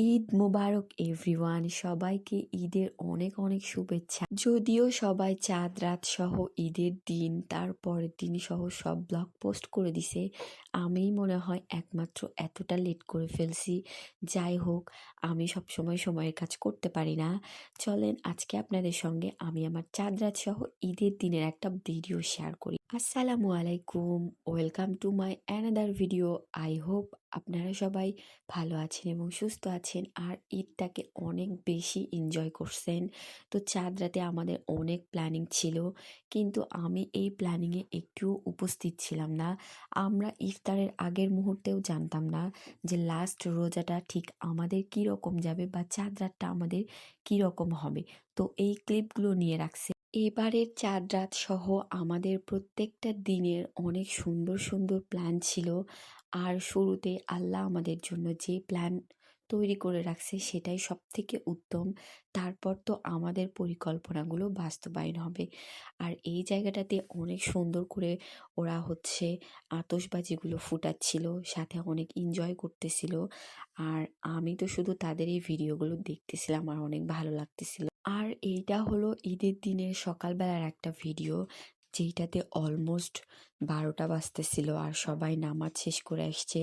ঈদ মুবারক everyone, সবাইকে ঈদের অনেক অনেক শুভেচ্ছা। যদিও সবাই চাঁদ রাত সহ ঈদের দিন তার পরের দিন সহ সব ব্লগ পোস্ট করে দিছে, আমি মনে হয় একমাত্র এতটা লেট করে ফেলছি। যাই হোক, আমি সবসময় সময়ের কাজ করতে পারি না। চলেন আজকে আপনাদের সঙ্গে আমি আমার চাঁদ রাত সহ ঈদের দিনের একটা ভিডিও শেয়ার করি। আসসালামু আলাইকুম, welcome to my another video. I hope আপনারা সবাই ভালো আছেন এবং সুস্থ আছেন আর ঈদটাকে অনেক বেশি এনজয় করছেন। তো চাঁদ রাতে আমাদের অনেক প্ল্যানিং ছিল, কিন্তু আমি এই প্ল্যানিংয়ে একটুও উপস্থিত ছিলাম না। আমরা ইফতারের আগের মুহূর্তেও জানতাম না যে লাস্ট রোজাটা ঠিক আমাদের কী রকম যাবে বা চাঁদ রাতটা আমাদের কী রকম হবে। তো এই ক্লিপগুলো নিয়ে রাখছে। এবারের চাঁদ রাত সহ আমাদের প্রত্যেকটা দিনের অনেক সুন্দর সুন্দর প্ল্যান ছিল। আর শুরুতে আল্লাহ আমাদের জন্য যে প্ল্যান তৈরি করে রাখছে সেটাই সব থেকে উত্তম। তারপর তো আমাদের পরিকল্পনাগুলো বাস্তবায়ন হবে। আর এই জায়গাটাতে অনেক সুন্দর করে ওরা আতশবাজিগুলো ফুটাচ্ছিল, সাথে অনেক এনজয় করতেছিল। আর আমি তো শুধু তাদের এই ভিডিওগুলো দেখতেছিলাম আর অনেক ভালো লাগতেছিল। আর এইটা হলো ঈদের দিনের সকালবেলার একটা ভিডিও, যেইটাতে অলমোস্ট 12টা বাজতেছিল আর সবাই নামাজ শেষ করে আসছে।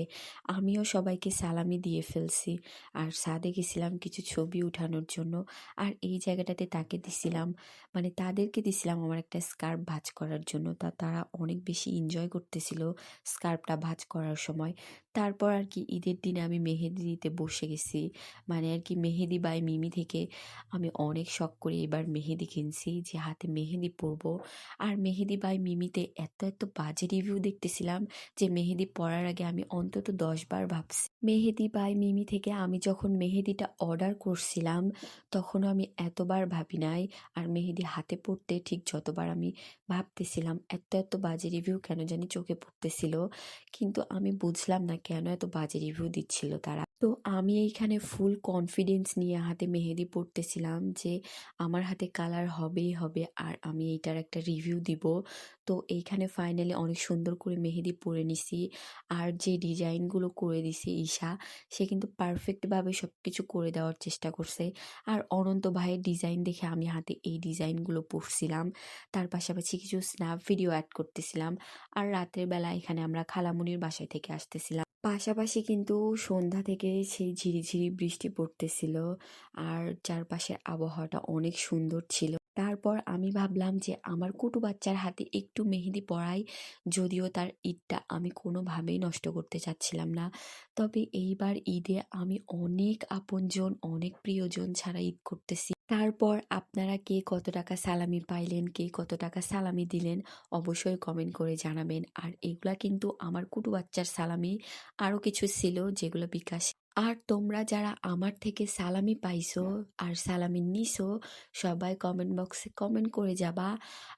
আমিও সবাইকে সালামি দিয়ে ফেলছি আর ছাদে গেছিলাম কিছু ছবি উঠানোর জন্য। আর এই জায়গাটাতে তাদেরকে দিছিলাম আমার একটা স্কার্ফ ভাঁজ করার জন্য। তারা অনেক বেশি এনজয় করতেছিল স্কার্ফটা ভাঁজ করার সময়। তারপর আর কি ঈদের দিনে আমি মেহেদি দিতে বসে গেছি, মেহেদি বাই মিমি থেকে আমি অনেক শখ করে এবার মেহেদি কিনছি যে হাতে মেহেদি পরবো। আর মেহেদি বাই মিমিতে এত এত বাজে রিভিউ দেখতেছিলাম যে মেহেদি পরার আগে আমি অন্তত 10 বার ভাবছি। মেহেদি বাই মিমি থেকে আমি যখন মেহেদিটা অর্ডার করছিলাম তখনও আমি এতবার ভাবি নাই। আর মেহেদি হাতে পড়তে ঠিক যতবার আমি ভাবতেছিলাম এত এত বাজে রিভিউ কেন জানি চোখে পড়তেছিল, কিন্তু আমি বুঝলাম না কেন এত বাজে রিভিউ দিচ্ছিল তারা। তো আমি এইখানে ফুল কনফিডেন্স নিয়ে হাতে মেহেদি পড়তেছিলাম যে আমার হাতে কালার হবেই হবে আর আমি এইটার একটা রিভিউ দিব। তো এইখানে ফাইনালি অনেক সুন্দর করে মেহেদি পরে নিছি। আর যে ডিজাইনগুলো করে দিছে ঈশা, সে কিন্তু পারফেক্টভাবে সব কিছু করে দেওয়ার চেষ্টা করছে। আর অনন্ত ভাইয়ের ডিজাইন দেখে আমি হাতে এই ডিজাইনগুলো পরছিলাম। তার পাশাপাশি কিছু স্ন্যাপ ভিডিও অ্যাড করতেছিলাম। আর রাতের বেলা এখানে আমরা খালামুনির বাসায় থেকে আসতেছিলাম। পাশাপাশি কিন্তু সন্ধ্যা থেকে সেই ঝিরিঝিরি বৃষ্টি পড়তেছিল আর চারপাশের আবহাওয়াটা অনেক সুন্দর ছিল। তারপর আমি ভাবলাম যে আমার কুটু বাচ্চার হাতে একটু মেহেদি পরাই, যদিও তার ঈদটা আমি কোনোভাবেই নষ্ট করতে চাচ্ছিলাম না। তবে এইবার ঈদে আমি অনেক আপনজন অনেক প্রিয়জন ছাড়া ঈদ করতেছি। তারপর আপনারা কে কত টাকা সালামি পাইলেন, কে কত টাকা সালামি দিলেন অবশ্যই কমেন্ট করে জানাবেন। আর এগুলা কিন্তু আমার কুটু বাচ্চার সালামি, আরও কিছু ছিল যেগুলো বিকাশ। আর তোমরা যারা আমার থেকে সালামি পাইছো আর সালামি নিছো সবাই কমেন্ট বক্সে কমেন্ট করে যাবা।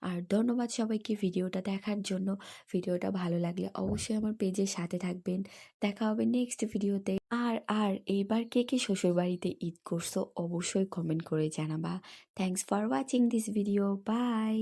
আর ধন্যবাদ সবাইকে ভিডিওটা দেখার জন্য। ভিডিওটা ভালো লাগলে অবশ্যই আমার পেজের সাথে থাকবেন। দেখা হবে নেক্সট ভিডিওতে। আর এইবার কে কে শ্বশুরবাড়িতে ঈদ করছো অবশ্যই কমেন্ট করে জানাবা। Thanks for watching this video, by.